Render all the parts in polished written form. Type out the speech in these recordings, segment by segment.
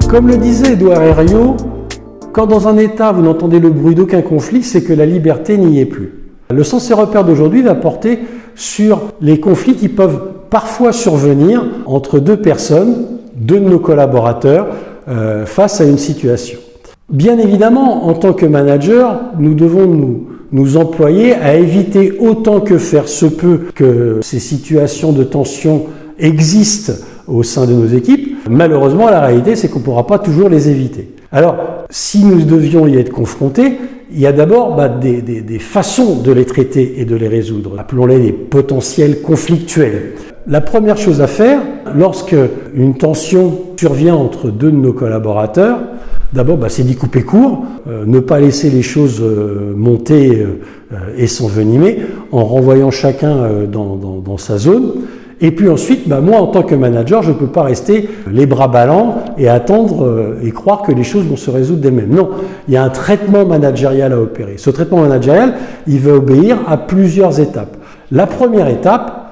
Comme le disait Édouard Herriot, quand dans un État vous n'entendez le bruit d'aucun conflit, c'est que la liberté n'y est plus. Le Sens et Repères d'aujourd'hui va porter sur les conflits qui peuvent parfois survenir entre deux personnes, deux de nos collaborateurs, face à une situation. Bien évidemment, en tant que manager, nous devons nous employer à éviter autant que faire se peut que ces situations de tension existent au sein de nos équipes. Malheureusement, la réalité, c'est qu'on ne pourra pas toujours les éviter. Alors, si nous devions y être confrontés, il y a d'abord des façons de les traiter et de les résoudre. Appelons-les des potentiels conflictuels. La première chose à faire, lorsque une tension survient entre deux de nos collaborateurs, d'abord, c'est d'y couper court, ne pas laisser les choses monter et s'envenimer, en renvoyant chacun dans sa zone. Et puis ensuite, moi en tant que manager, je ne peux pas rester les bras ballants et attendre et croire que les choses vont se résoudre d'elles-mêmes. Non, il y a un traitement managérial à opérer. Ce traitement managérial, il va obéir à plusieurs étapes. La première étape,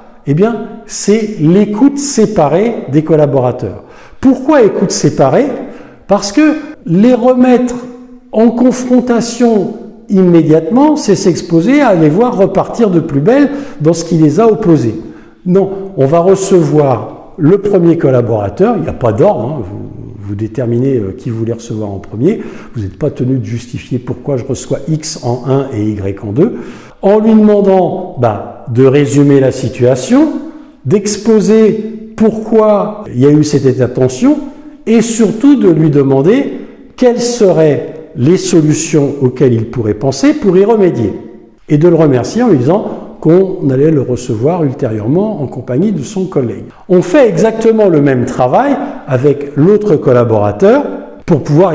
c'est l'écoute séparée des collaborateurs. Pourquoi écoute séparée ? Parce que les remettre en confrontation immédiatement, c'est s'exposer à les voir repartir de plus belle dans ce qui les a opposés. Non, on va recevoir le premier collaborateur, il n'y a pas d'ordre, vous déterminez qui vous voulez recevoir en premier, vous n'êtes pas tenu de justifier pourquoi je reçois X en 1 et Y en 2, en lui demandant de résumer la situation, d'exposer pourquoi il y a eu cet état de tension, et surtout de lui demander quelles seraient les solutions auxquelles il pourrait penser pour y remédier. Et de le remercier en lui disant qu'on allait le recevoir ultérieurement en compagnie de son collègue. On fait exactement le même travail avec l'autre collaborateur pour pouvoir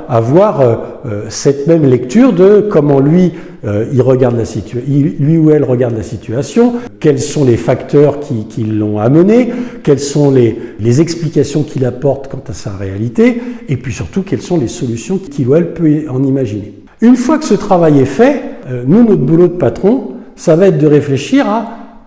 avoir cette même lecture de comment lui ou elle regarde la situation, quels sont les facteurs qui l'ont amené, quelles sont les explications qu'il apporte quant à sa réalité, et puis surtout quelles sont les solutions qu'il ou elle peut en imaginer. Une fois que ce travail est fait, notre boulot de patron, ça va être de réfléchir à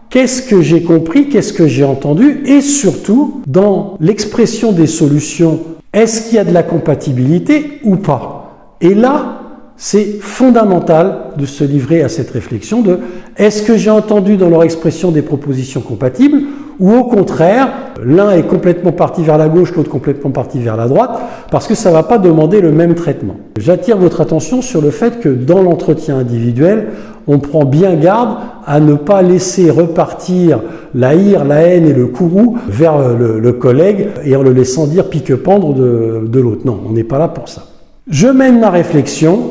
qu'est-ce que j'ai compris, qu'est-ce que j'ai entendu, et surtout, dans l'expression des solutions, est-ce qu'il y a de la compatibilité ou pas ? Et là, c'est fondamental de se livrer à cette réflexion de est-ce que j'ai entendu dans leur expression des propositions compatibles ou au contraire, l'un est complètement parti vers la gauche, l'autre complètement parti vers la droite, parce que ça ne va pas demander le même traitement. J'attire votre attention sur le fait que dans l'entretien individuel, on prend bien garde à ne pas laisser repartir la ire, la haine et le courroux vers le collègue et en le laissant dire pique-pendre de l'autre. Non, on n'est pas là pour ça. Je mène ma réflexion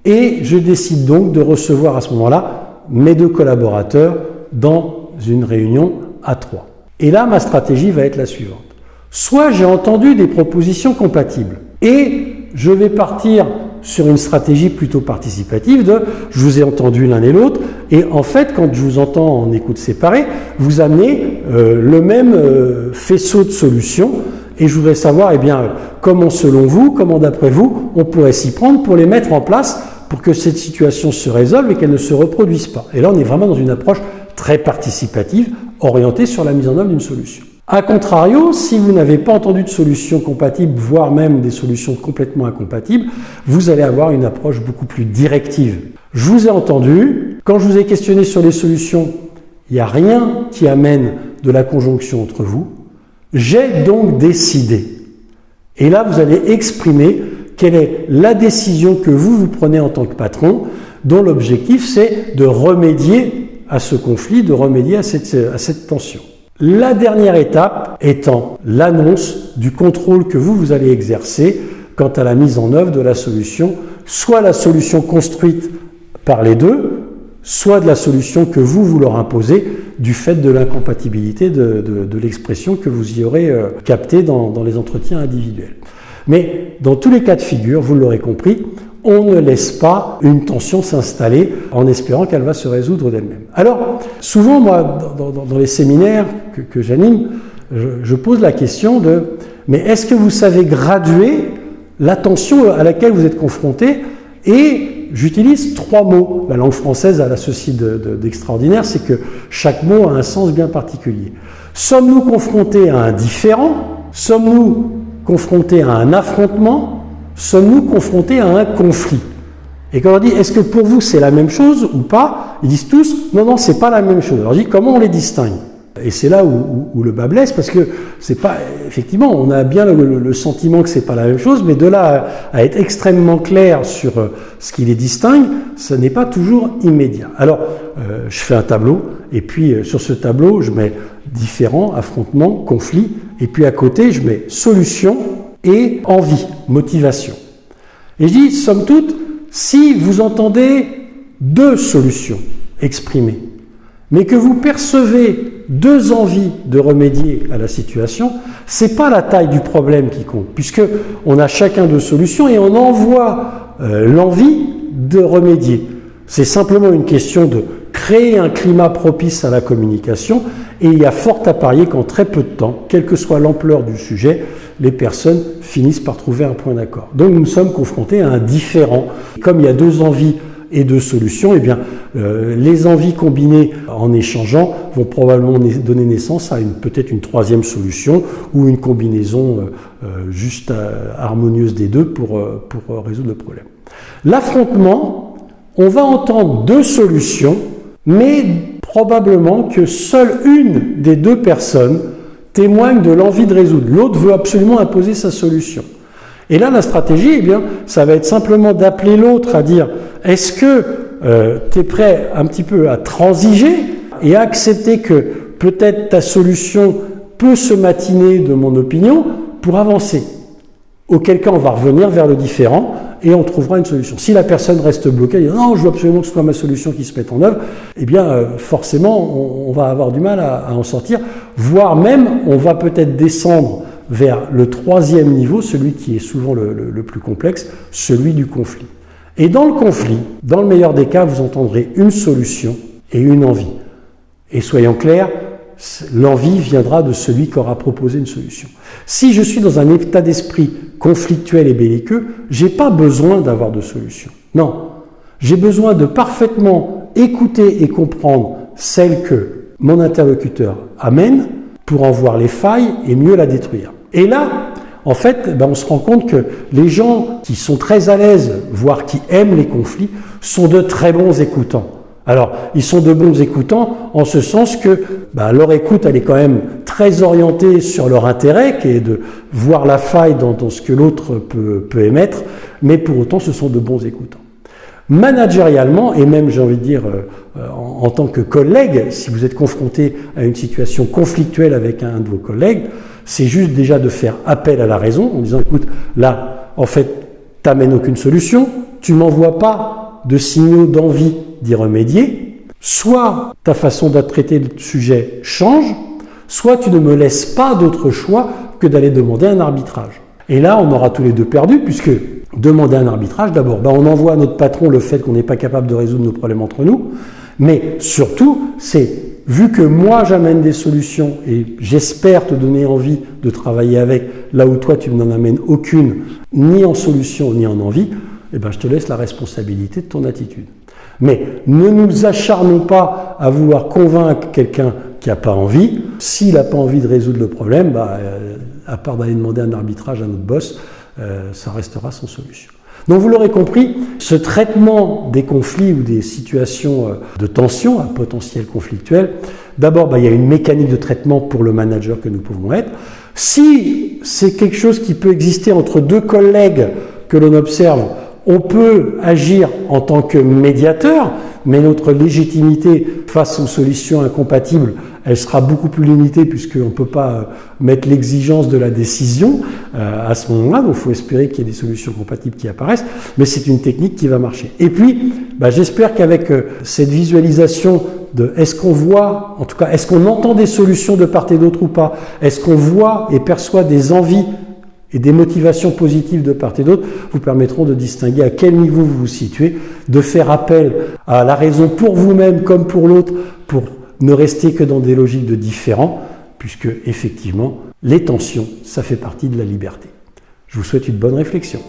et je décide donc de recevoir à ce moment-là mes deux collaborateurs dans une réunion à 3. Et là, ma stratégie va être la suivante. Soit j'ai entendu des propositions compatibles et je vais partir sur une stratégie plutôt participative de « je vous ai entendu l'un et l'autre » et en fait, quand je vous entends en écoute séparée, vous amenez le même faisceau de solutions et je voudrais savoir comment selon vous, comment d'après vous, on pourrait s'y prendre pour les mettre en place pour que cette situation se résolve et qu'elle ne se reproduise pas. Et là, on est vraiment dans une approche très participative, orientée sur la mise en œuvre d'une solution. A contrario, si vous n'avez pas entendu de solutions compatibles, voire même des solutions complètement incompatibles, vous allez avoir une approche beaucoup plus directive. Je vous ai entendu, quand je vous ai questionné sur les solutions, il n'y a rien qui amène de la conjonction entre vous. J'ai donc décidé. Et là, vous allez exprimer quelle est la décision que vous prenez en tant que patron, dont l'objectif c'est de remédier à ce conflit, de remédier à cette tension. La dernière étape étant l'annonce du contrôle que vous allez exercer quant à la mise en œuvre de la solution, soit la solution construite par les deux, soit de la solution que vous leur imposez du fait de l'incompatibilité de l'expression que vous y aurez captée dans les entretiens individuels. Mais dans tous les cas de figure, vous l'aurez compris, on ne laisse pas une tension s'installer en espérant qu'elle va se résoudre d'elle-même. Alors, souvent, moi, dans les séminaires que j'anime, je pose la question de « mais est-ce que vous savez graduer la tension à laquelle vous êtes confronté ?» Et j'utilise 3 mots. La langue française a ceci d'extraordinaire, c'est que chaque mot a un sens bien particulier. Sommes-nous confrontés à un différend ? Sommes-nous confrontés à un affrontement? Sommes-nous confrontés à un conflit? Et quand on dit, est-ce que pour vous c'est la même chose ou pas? Ils disent tous, non, non, c'est pas la même chose. Alors je dis, comment on les distingue? Et c'est là où le bas blesse, parce que c'est pas, effectivement, on a bien le sentiment que c'est pas la même chose, mais de là à être extrêmement clair sur ce qui les distingue, ce n'est pas toujours immédiat. Alors, je fais un tableau, et puis sur ce tableau, je mets différents affrontements, conflits, et puis à côté, je mets solution et envie, motivation. Et je dis, somme toute, si vous entendez deux solutions exprimées, mais que vous percevez deux envies de remédier à la situation, c'est pas la taille du problème qui compte, puisque on a chacun deux solutions et on envoie l'envie de remédier. C'est simplement une question de créer un climat propice à la communication, et il y a fort à parier qu'en très peu de temps, quelle que soit l'ampleur du sujet, les personnes finissent par trouver un point d'accord. Donc nous sommes confrontés à un différend. Comme il y a deux envies et deux solutions, eh bien, les envies combinées en échangeant vont probablement donner naissance à peut-être une troisième solution ou une combinaison juste harmonieuse des deux pour résoudre le problème. L'affrontement, on va entendre deux solutions, mais probablement que seule une des deux personnes témoigne de l'envie de résoudre. L'autre veut absolument imposer sa solution. Et là, la stratégie, eh bien, ça va être simplement d'appeler l'autre à dire « Est-ce que tu es prêt un petit peu à transiger et à accepter que peut-être ta solution peut se matiner de mon opinion pour avancer ?» Auquel cas, on va revenir vers le différent et on trouvera une solution. Si la personne reste bloquée, elle dit « Non, je veux absolument que ce soit ma solution qui se mette en œuvre », eh bien, forcément, on va avoir du mal à en sortir, voire même, on va peut-être descendre vers le troisième niveau, celui qui est souvent le plus complexe, celui du conflit. Et dans le conflit, dans le meilleur des cas, vous entendrez une solution et une envie. Et soyons clairs, l'envie viendra de celui qui aura proposé une solution. Si je suis dans un état d'esprit conflictuel et belliqueux, j'ai pas besoin d'avoir de solution. Non, j'ai besoin de parfaitement écouter et comprendre celle que mon interlocuteur amène pour en voir les failles et mieux la détruire. Et là, en fait, on se rend compte que les gens qui sont très à l'aise, voire qui aiment les conflits, sont de très bons écoutants. Alors, ils sont de bons écoutants en ce sens que leur écoute, elle est quand même très orientée sur leur intérêt, qui est de voir la faille dans ce que l'autre peut émettre, mais pour autant, ce sont de bons écoutants. Managérialement, et même j'ai envie de dire en tant que collègue, si vous êtes confronté à une situation conflictuelle avec un de vos collègues, c'est juste déjà de faire appel à la raison en disant écoute, là, en fait, t'amènes aucune solution, tu m'envoies pas de signaux d'envie d'y remédier, soit ta façon de traiter le sujet change, soit tu ne me laisses pas d'autre choix que d'aller demander un arbitrage. Et là, on aura tous les deux perdu, puisque demander un arbitrage, d'abord, on envoie à notre patron le fait qu'on n'est pas capable de résoudre nos problèmes entre nous, mais surtout, c'est vu que moi j'amène des solutions et j'espère te donner envie de travailler avec, là où toi tu n'en amènes aucune, ni en solution ni en envie, eh ben, je te laisse la responsabilité de ton attitude. Mais ne nous acharnons pas à vouloir convaincre quelqu'un qui n'a pas envie. S'il n'a pas envie de résoudre le problème, à part d'aller demander un arbitrage à notre boss, ça restera sans solution. Donc vous l'aurez compris, ce traitement des conflits ou des situations de tension à potentiel conflictuel, d'abord il y a une mécanique de traitement pour le manager que nous pouvons être. Si c'est quelque chose qui peut exister entre deux collègues que l'on observe, on peut agir en tant que médiateur, mais notre légitimité face aux solutions incompatibles, elle sera beaucoup plus limitée puisqu'on ne peut pas mettre l'exigence de la décision à ce moment-là. Donc il faut espérer qu'il y ait des solutions compatibles qui apparaissent, mais c'est une technique qui va marcher. Et puis, j'espère qu'avec cette visualisation de est-ce qu'on voit, en tout cas, est-ce qu'on entend des solutions de part et d'autre ou pas, est-ce qu'on voit et perçoit des envies et des motivations positives de part et d'autre, vous permettront de distinguer à quel niveau vous vous situez, de faire appel à la raison pour vous-même comme pour l'autre, pour ne rester que dans des logiques de différents, puisque effectivement, les tensions, ça fait partie de la liberté. Je vous souhaite une bonne réflexion.